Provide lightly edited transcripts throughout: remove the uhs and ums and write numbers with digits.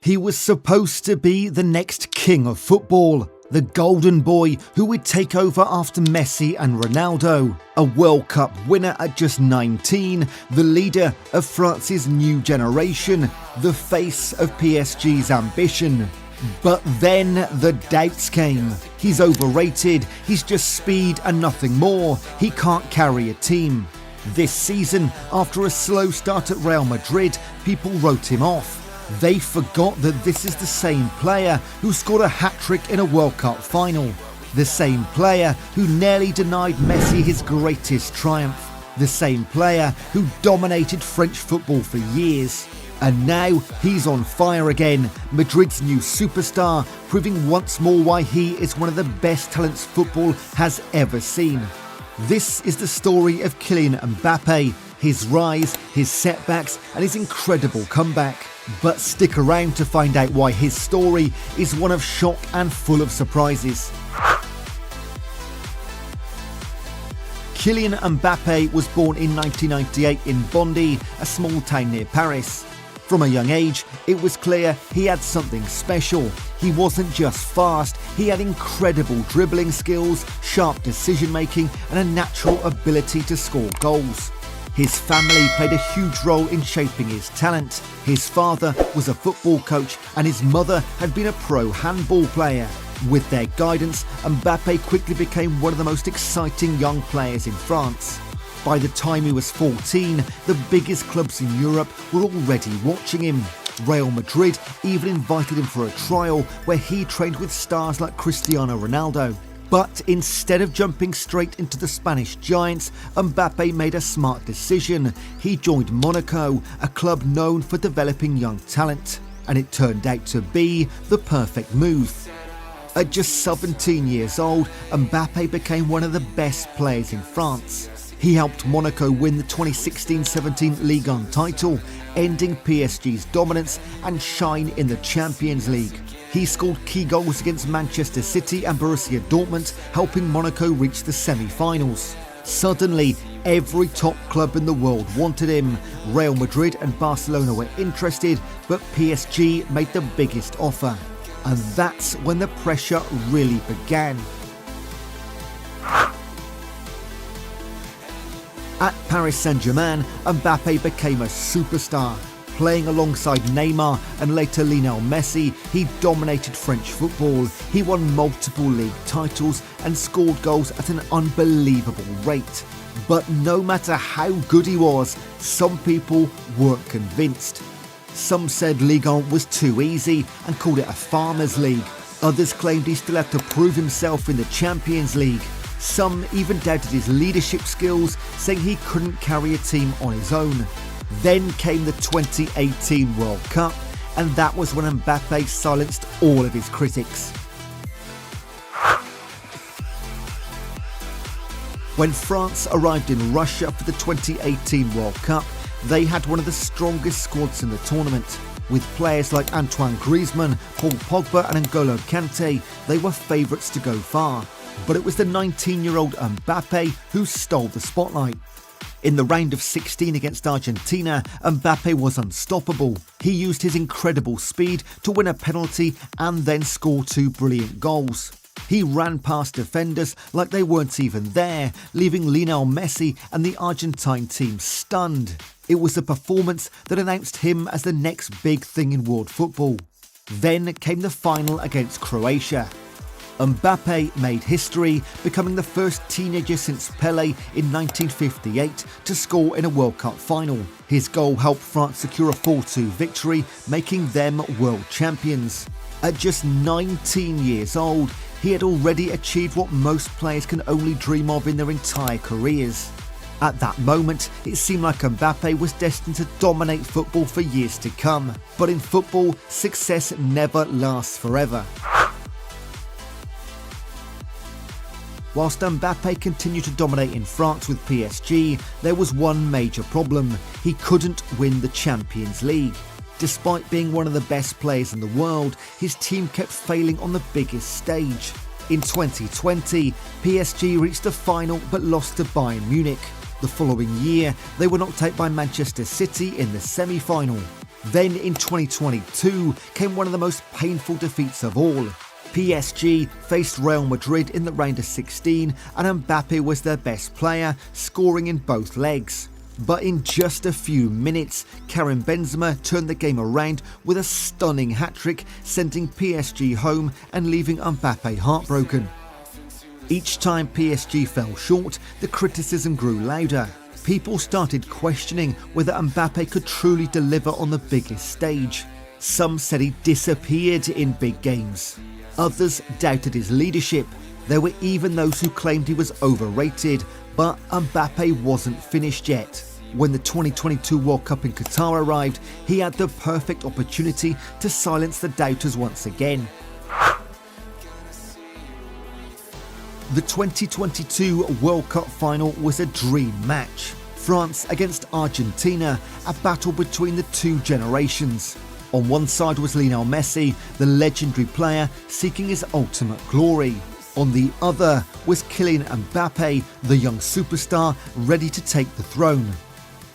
He was supposed to be the next king of football, the golden boy who would take over after Messi and Ronaldo, a World Cup winner at just 19, the leader of France's new generation, the face of PSG's ambition. But then the doubts came. He's overrated, he's just speed and nothing more, he can't carry a team. This season, after a slow start at Real Madrid, people wrote him off. They forgot that this is the same player who scored a hat-trick in a World Cup final. The same player who nearly denied Messi his greatest triumph. The same player who dominated French football for years. And now he's on fire again, Madrid's new superstar, proving once more why he is one of the best talents football has ever seen. This is the story of Kylian Mbappé, his rise, his setbacks and his incredible comeback. But stick around to find out why his story is one of shock and full of surprises. Kylian Mbappé was born in 1998 in Bondy, a small town near Paris. From a young age, it was clear he had something special. He wasn't just fast, he had incredible dribbling skills, sharp decision making and a natural ability to score goals. His family played a huge role in shaping his talent. His father was a football coach and his mother had been a pro handball player. With their guidance, Mbappé quickly became one of the most exciting young players in France. By the time he was 14, the biggest clubs in Europe were already watching him. Real Madrid even invited him for a trial where he trained with stars like Cristiano Ronaldo. But instead of jumping straight into the Spanish giants, Mbappé made a smart decision. He joined Monaco, a club known for developing young talent. And it turned out to be the perfect move. At just 17 years old, Mbappé became one of the best players in France. He helped Monaco win the 2016-17 Ligue 1 title, ending PSG's dominance and shine in the Champions League. He scored key goals against Manchester City and Borussia Dortmund, helping Monaco reach the semi-finals. Suddenly, every top club in the world wanted him. Real Madrid and Barcelona were interested, but PSG made the biggest offer. And that's when the pressure really began. At Paris Saint-Germain, Mbappé became a superstar. Playing alongside Neymar and later Lionel Messi, he dominated French football. He won multiple league titles and scored goals at an unbelievable rate. But no matter how good he was, some people weren't convinced. Some said Ligue 1 was too easy and called it a farmers' league. Others claimed he still had to prove himself in the Champions League. Some even doubted his leadership skills, saying he couldn't carry a team on his own. Then came the 2018 World Cup, and that was when Mbappé silenced all of his critics. When France arrived in Russia for the 2018 World Cup, they had one of the strongest squads in the tournament. With players like Antoine Griezmann, Paul Pogba and N'Golo Kante, they were favourites to go far. But it was the 19-year-old Mbappé who stole the spotlight. In the round of 16 against Argentina, Mbappé was unstoppable. He used his incredible speed to win a penalty and then score two brilliant goals. He ran past defenders like they weren't even there, leaving Lionel Messi and the Argentine team stunned. It was a performance that announced him as the next big thing in world football. Then came the final against Croatia. Mbappé made history, becoming the first teenager since Pelé in 1958 to score in a World Cup final. His goal helped France secure a 4-2 victory, making them world champions. At just 19 years old, he had already achieved what most players can only dream of in their entire careers. At that moment, it seemed like Mbappé was destined to dominate football for years to come. But in football, success never lasts forever. Whilst Mbappé continued to dominate in France with PSG, there was one major problem. He couldn't win the Champions League. Despite being one of the best players in the world, his team kept failing on the biggest stage. In 2020, PSG reached the final but lost to Bayern Munich. The following year, they were knocked out by Manchester City in the semi-final. Then in 2022 came one of the most painful defeats of all. PSG faced Real Madrid in the round of 16 and Mbappé was their best player, scoring in both legs. But in just a few minutes, Karim Benzema turned the game around with a stunning hat-trick, sending PSG home and leaving Mbappé heartbroken. Each time PSG fell short, the criticism grew louder. People started questioning whether Mbappé could truly deliver on the biggest stage. Some said he disappeared in big games. Others doubted his leadership. There were even those who claimed he was overrated, but Mbappé wasn't finished yet. When the 2022 World Cup in Qatar arrived, he had the perfect opportunity to silence the doubters once again. The 2022 World Cup final was a dream match. France against Argentina, a battle between the two generations. On one side was Lionel Messi, the legendary player seeking his ultimate glory. On the other was Kylian Mbappé, the young superstar ready to take the throne.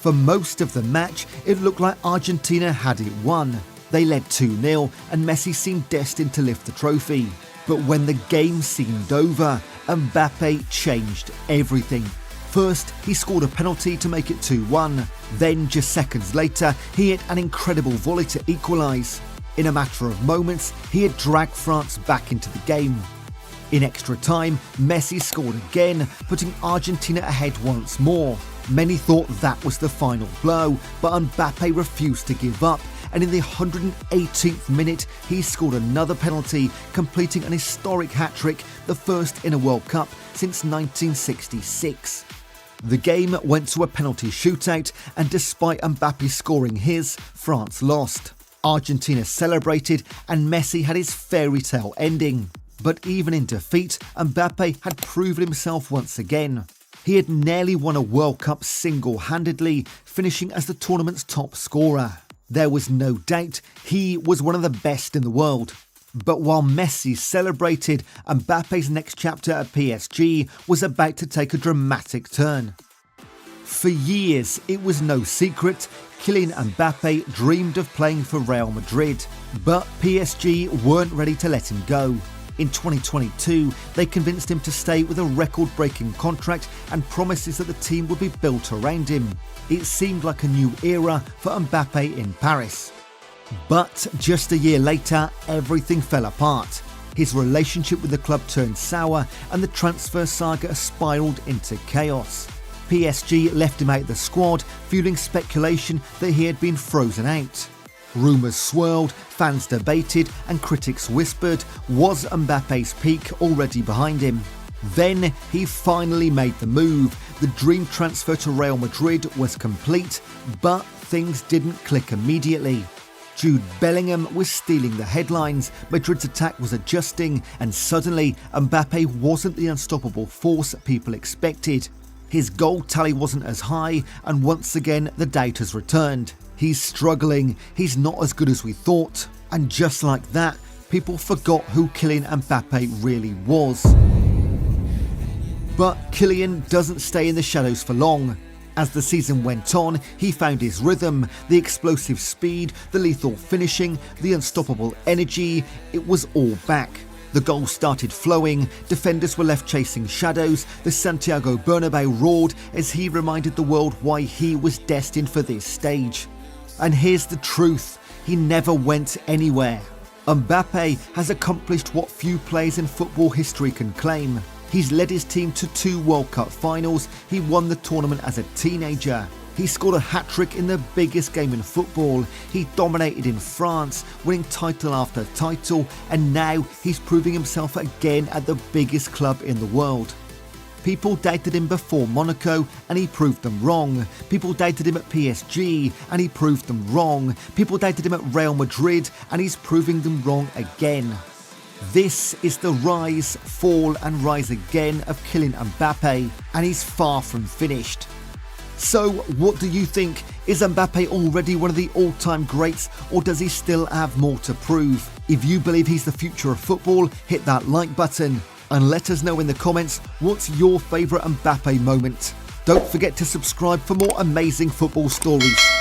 For most of the match, it looked like Argentina had it won. They led 2-0 and Messi seemed destined to lift the trophy. But when the game seemed over, Mbappé changed everything. First, he scored a penalty to make it 2-1. Then, just seconds later, he hit an incredible volley to equalise. In a matter of moments, he had dragged France back into the game. In extra time, Messi scored again, putting Argentina ahead once more. Many thought that was the final blow, but Mbappé refused to give up, and in the 118th minute, he scored another penalty, completing an historic hat-trick, the first in a World Cup since 1966. The game went to a penalty shootout, and despite Mbappé scoring his, France lost. Argentina celebrated, and Messi had his fairy tale ending. But even in defeat, Mbappé had proven himself once again. He had nearly won a World Cup single-handedly, finishing as the tournament's top scorer. There was no doubt he was one of the best in the world. But while Messi celebrated, Mbappe's next chapter at PSG was about to take a dramatic turn. For years, it was no secret, Kylian Mbappé dreamed of playing for Real Madrid, but PSG weren't ready to let him go. In 2022, they convinced him to stay with a record-breaking contract and promises that the team would be built around him. It seemed like a new era for Mbappé in Paris. But just a year later, everything fell apart. His relationship with the club turned sour and the transfer saga spiralled into chaos. PSG left him out of the squad, fueling speculation that he had been frozen out. Rumours swirled, fans debated and critics whispered, was Mbappe's peak already behind him? Then he finally made the move. The dream transfer to Real Madrid was complete, but things didn't click immediately. Jude Bellingham was stealing the headlines, Madrid's attack was adjusting, and suddenly Mbappé wasn't the unstoppable force people expected. His goal tally wasn't as high, and once again the doubters returned. He's struggling, he's not as good as we thought. And just like that, people forgot who Kylian Mbappé really was. But Kylian doesn't stay in the shadows for long. As the season went on, he found his rhythm, the explosive speed, the lethal finishing, the unstoppable energy. It was all back. The goals started flowing, defenders were left chasing shadows, the Santiago Bernabeu roared as he reminded the world why he was destined for this stage. And here's the truth, he never went anywhere. Mbappé has accomplished what few players in football history can claim. He's led his team to 2 World Cup finals, he won the tournament as a teenager. He scored a hat-trick in the biggest game in football, he dominated in France, winning title after title, and now he's proving himself again at the biggest club in the world. People doubted him before Monaco and he proved them wrong. People doubted him at PSG and he proved them wrong. People doubted him at Real Madrid and he's proving them wrong again. This is the rise, fall and rise again of Kylian Mbappé, and he's far from finished. So what do you think? Is Mbappé already one of the all-time greats, or does he still have more to prove? If you believe he's the future of football, hit that like button and let us know in the comments what's your favourite Mbappé moment. Don't forget to subscribe for more amazing football stories.